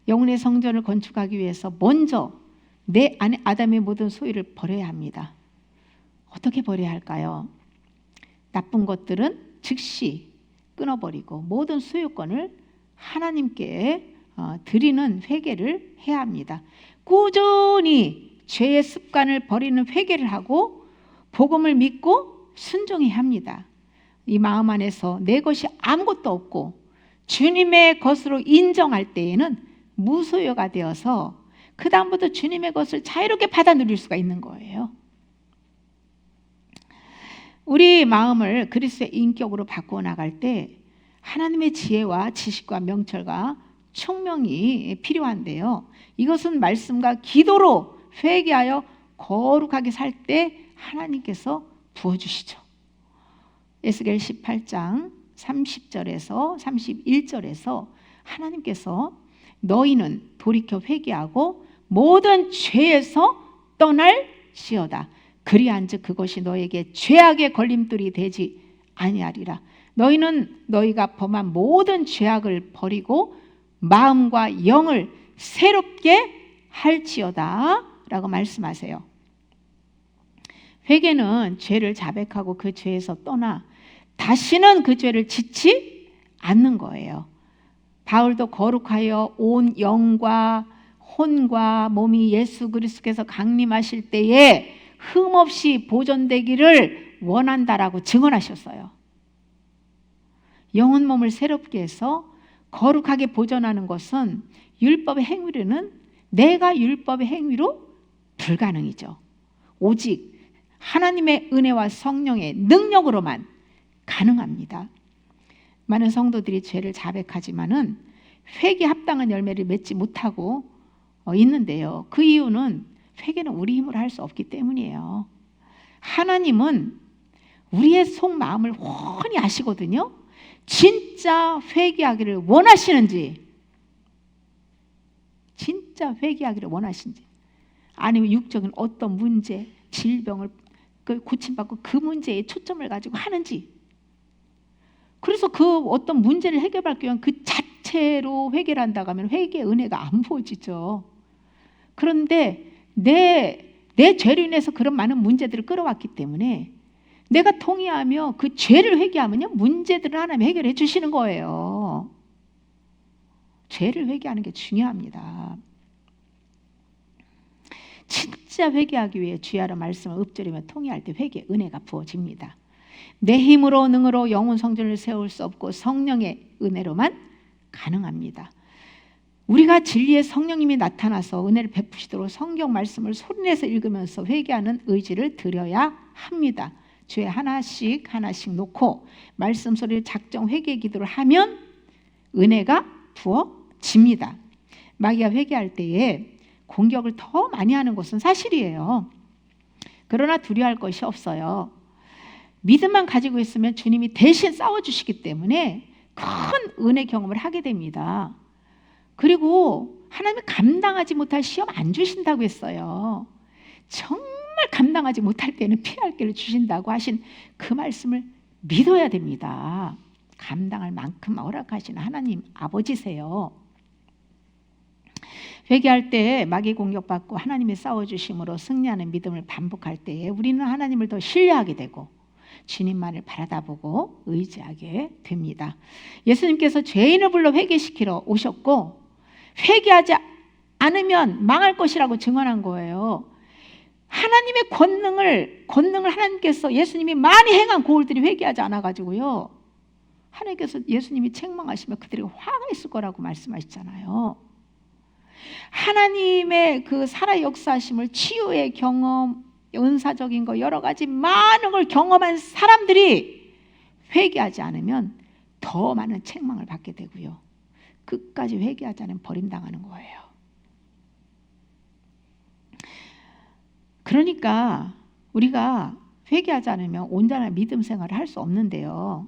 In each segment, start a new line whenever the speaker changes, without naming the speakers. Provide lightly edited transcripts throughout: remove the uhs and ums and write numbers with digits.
영혼의 성전을 건축하기 위해서 먼저 내 안에 아담의 모든 소유를 버려야 합니다. 어떻게 버려야 할까요? 나쁜 것들은 즉시 끊어버리고 모든 소유권을 하나님께 드리는 회개를 해야 합니다. 꾸준히 죄의 습관을 버리는 회개를 하고 복음을 믿고 순종해야 합니다. 이 마음 안에서 내 것이 아무것도 없고 주님의 것으로 인정할 때에는 무소유가 되어서 그 다음부터 주님의 것을 자유롭게 받아 누릴 수가 있는 거예요. 우리 마음을 그리스도의 인격으로 바꾸어 나갈 때 하나님의 지혜와 지식과 명철과 총명이 필요한데요. 이것은 말씀과 기도로 회개하여 거룩하게 살 때 하나님께서 부어주시죠. 에스겔 18장 30절에서 31절에서 하나님께서 너희는 돌이켜 회개하고 모든 죄에서 떠날지어다. 그리한즉 그것이 너에게 죄악의 걸림돌이 되지 아니하리라. 너희는 너희가 범한 모든 죄악을 버리고 마음과 영을 새롭게 할지어다 라고 말씀하세요. 회개는 죄를 자백하고 그 죄에서 떠나 다시는 그 죄를 짓지 않는 거예요. 바울도 거룩하여 온 영과 혼과 몸이 예수 그리스도께서 강림하실 때에 흠없이 보존되기를 원한다라고 증언하셨어요. 영혼 몸을 새롭게 해서 거룩하게 보존하는 것은 율법의 행위로는 내가 율법의 행위로 불가능이죠. 오직 하나님의 은혜와 성령의 능력으로만 가능합니다. 많은 성도들이 죄를 자백하지만은 회개에 합당한 열매를 맺지 못하고 있는데요. 그 이유는 회개는 우리 힘으로 할 수 없기 때문이에요. 하나님은 우리의 속마음을 훤히 아시거든요. 진짜 회개하기를 원하시는지, 진짜 회개하기를 원하시는지, 아니면 육적인 어떤 문제, 질병을 고침받고 그 문제에 초점을 가지고 하는지. 그래서 그 어떤 문제를 해결하기 위한 그 자체로 회개를 한다고 하면 회개의 은혜가 안 부어지죠. 그런데 내 죄로 인해서 그런 많은 문제들을 끌어왔기 때문에 내가 통회하며 그 죄를 회개하면요, 문제들을 하나님 해결해 주시는 거예요. 죄를 회개하는 게 중요합니다. 진짜 회개하기 위해 주야로 말씀을 읊조리며 통회할 때 회개의 은혜가 부어집니다. 내 힘으로 능으로 영혼 성전을 세울 수 없고 성령의 은혜로만 가능합니다. 우리가 진리의 성령님이 나타나서 은혜를 베푸시도록 성경 말씀을 소리내서 읽으면서 회개하는 의지를 드려야 합니다. 주에 하나씩 하나씩 놓고 말씀 소리를 작정 회개 기도를 하면 은혜가 부어집니다. 마귀가 회개할 때에 공격을 더 많이 하는 것은 사실이에요. 그러나 두려워할 것이 없어요. 믿음만 가지고 있으면 주님이 대신 싸워주시기 때문에 큰 은혜 경험을 하게 됩니다. 그리고 하나님이 감당하지 못할 시험 안 주신다고 했어요. 정말 감당하지 못할 때는 피할 길을 주신다고 하신 그 말씀을 믿어야 됩니다. 감당할 만큼 허락하시는 하나님 아버지세요. 회개할 때 마귀 공격받고 하나님이 싸워주심으로 승리하는 믿음을 반복할 때에 우리는 하나님을 더 신뢰하게 되고 주님만을 바라다보고 의지하게 됩니다. 예수님께서 죄인을 불러 회개시키러 오셨고 회개하지 않으면 망할 것이라고 증언한 거예요. 하나님의 권능을 하나님께서 예수님이 많이 행한 고울들이 회개하지 않아가지고요, 하나님께서 예수님이 책망하시면 그들에게 화가 있을 거라고 말씀하셨잖아요. 하나님의 그 살아 역사하심을, 치유의 경험, 은사적인 거 여러 가지 많은 걸 경험한 사람들이 회개하지 않으면 더 많은 책망을 받게 되고요, 끝까지 회개하지 않으면 버림당하는 거예요. 그러니까 우리가 회개하지 않으면 온전한 믿음 생활을 할 수 없는데요,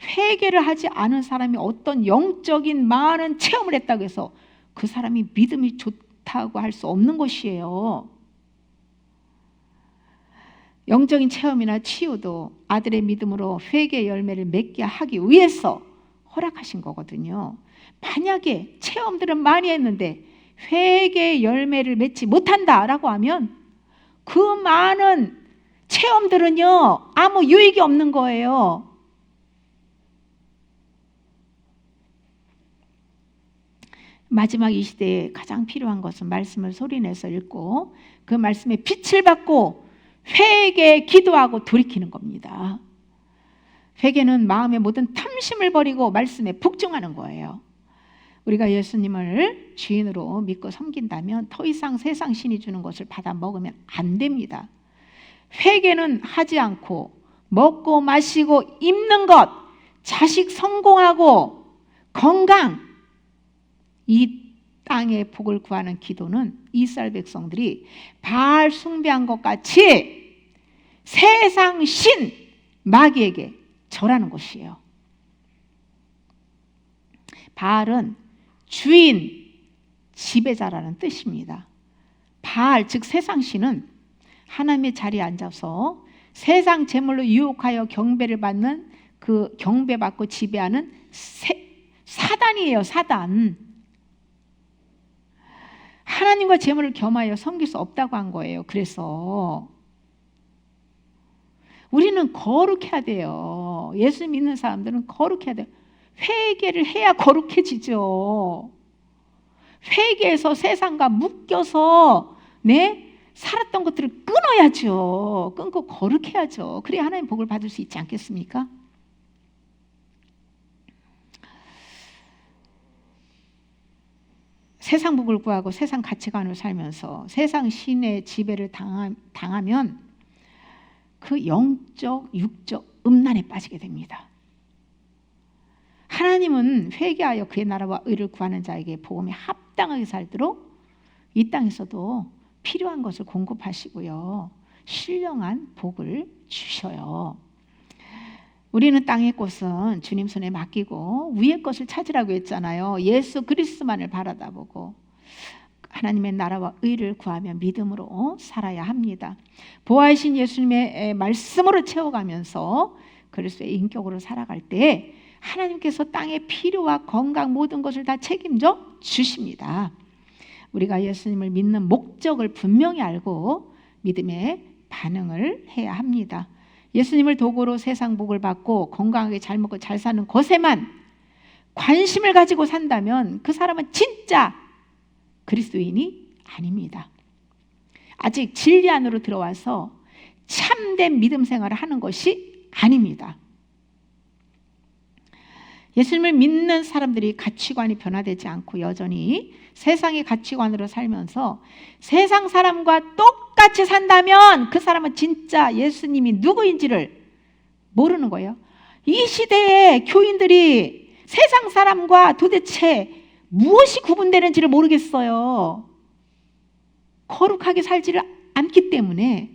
회개를 하지 않은 사람이 어떤 영적인 많은 체험을 했다고 해서 그 사람이 믿음이 좋다고 할 수 없는 것이에요. 영적인 체험이나 치유도 아들의 믿음으로 회개의 열매를 맺게 하기 위해서 허락하신 거거든요. 만약에 체험들은 많이 했는데 회개의 열매를 맺지 못한다라고 하면 그 많은 체험들은요, 아무 유익이 없는 거예요. 마지막 이 시대에 가장 필요한 것은 말씀을 소리내서 읽고 그 말씀에 빛을 받고 회개에 기도하고 돌이키는 겁니다. 회개는 마음의 모든 탐심을 버리고 말씀에 복종하는 거예요. 우리가 예수님을 주인으로 믿고 섬긴다면 더 이상 세상 신이 주는 것을 받아 먹으면 안 됩니다. 회개는 하지 않고 먹고 마시고 입는 것, 자식 성공하고 건강, 이 땅의 복을 구하는 기도는 이스라엘 백성들이 바알 숭배한 것 같이 세상 신 마귀에게 절하는 것이에요. 바알은 주인, 지배자라는 뜻입니다. 바알, 즉 세상 신은 하나님의 자리에 앉아서 세상 재물로 유혹하여 경배를 받는 그 경배받고 지배하는 사단이에요. 사단. 하나님과 재물을 겸하여 섬길 수 없다고 한 거예요. 그래서 우리는 거룩해야 돼요. 예수 믿는 사람들은 거룩해야 돼요. 회개를 해야 거룩해지죠. 회개해서 세상과 묶여서 살았던 것들을 끊어야죠. 끊고 거룩해야죠. 그래야 하나님 복을 받을 수 있지 않겠습니까? 세상 복을 구하고 세상 가치관을 살면서 세상 신의 지배를 당하면 그 영적, 육적 음란에 빠지게 됩니다. 하나님은 회개하여 그의 나라와 의를 구하는 자에게 복음에 합당하게 살도록 이 땅에서도 필요한 것을 공급하시고요. 신령한 복을 주셔요. 우리는 땅의 꽃은 주님 손에 맡기고 위의 것을 찾으라고 했잖아요. 예수 그리스도만을 바라다보고 하나님의 나라와 의를 구하며 믿음으로 살아야 합니다. 보아이신 예수님의 말씀으로 채워가면서 그리스도의 인격으로 살아갈 때 하나님께서 땅의 필요와 건강 모든 것을 다 책임져 주십니다. 우리가 예수님을 믿는 목적을 분명히 알고 믿음의 반응을 해야 합니다. 예수님을 도구로 세상 복을 받고 건강하게 잘 먹고 잘 사는 것에만 관심을 가지고 산다면 그 사람은 진짜 그리스도인이 아닙니다. 아직 진리 안으로 들어와서 참된 믿음 생활을 하는 것이 아닙니다. 예수님을 믿는 사람들이 가치관이 변화되지 않고 여전히 세상의 가치관으로 살면서 세상 사람과 똑같이 산다면 그 사람은 진짜 예수님이 누구인지를 모르는 거예요. 이 시대의 교인들이 세상 사람과 도대체 무엇이 구분되는지를 모르겠어요. 거룩하게 살지를 않기 때문에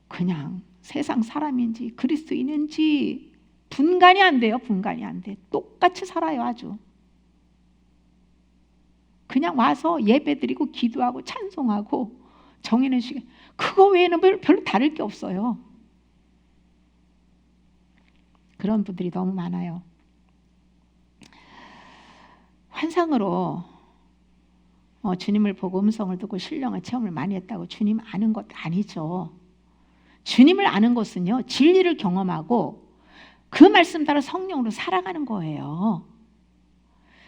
그냥 세상 사람인지 그리스도인인지 분간이 안 돼요. 분간이 안 돼. 똑같이 살아요. 아주. 그냥 와서 예배드리고 기도하고 찬송하고 정해는 시간, 그거 외에는 별로 다를 게 없어요. 그런 분들이 너무 많아요. 환상으로 주님을 보고 음성을 듣고 신령한 체험을 많이 했다고 주님 아는 것 아니죠. 주님을 아는 것은요, 진리를 경험하고 그 말씀 따라 성령으로 살아가는 거예요.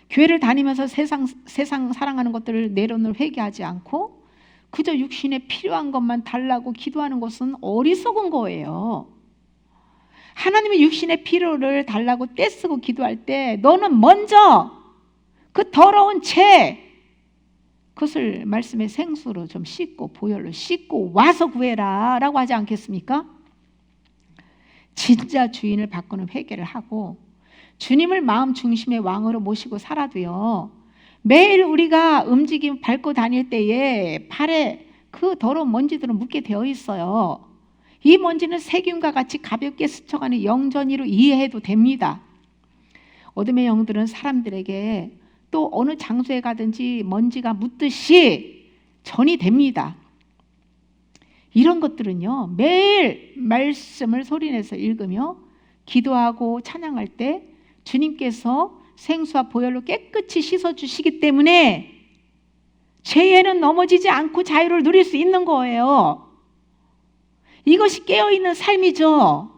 교회를 다니면서 세상 사랑하는 것들을 내려놓을 회개하지 않고 그저 육신에 필요한 것만 달라고 기도하는 것은 어리석은 거예요. 하나님의 육신의 필요를 달라고 떼쓰고 기도할 때 너는 먼저 그 더러운 죄, 그것을 말씀의 생수로 좀 씻고 보혈로 씻고 와서 구해라 라고 하지 않겠습니까? 진짜 주인을 바꾸는 회개를 하고 주님을 마음 중심의 왕으로 모시고 살아도요, 매일 우리가 움직임 밟고 다닐 때에 발에 그 더러운 먼지들은 묻게 되어 있어요. 이 먼지는 세균과 같이 가볍게 스쳐가는 영전이로 이해해도 됩니다. 어둠의 영들은 사람들에게 또 어느 장소에 가든지 먼지가 묻듯이 전이 됩니다. 이런 것들은요, 매일 말씀을 소리내서 읽으며 기도하고 찬양할 때 주님께서 생수와 보혈로 깨끗이 씻어주시기 때문에 죄에는 넘어지지 않고 자유를 누릴 수 있는 거예요. 이것이 깨어있는 삶이죠.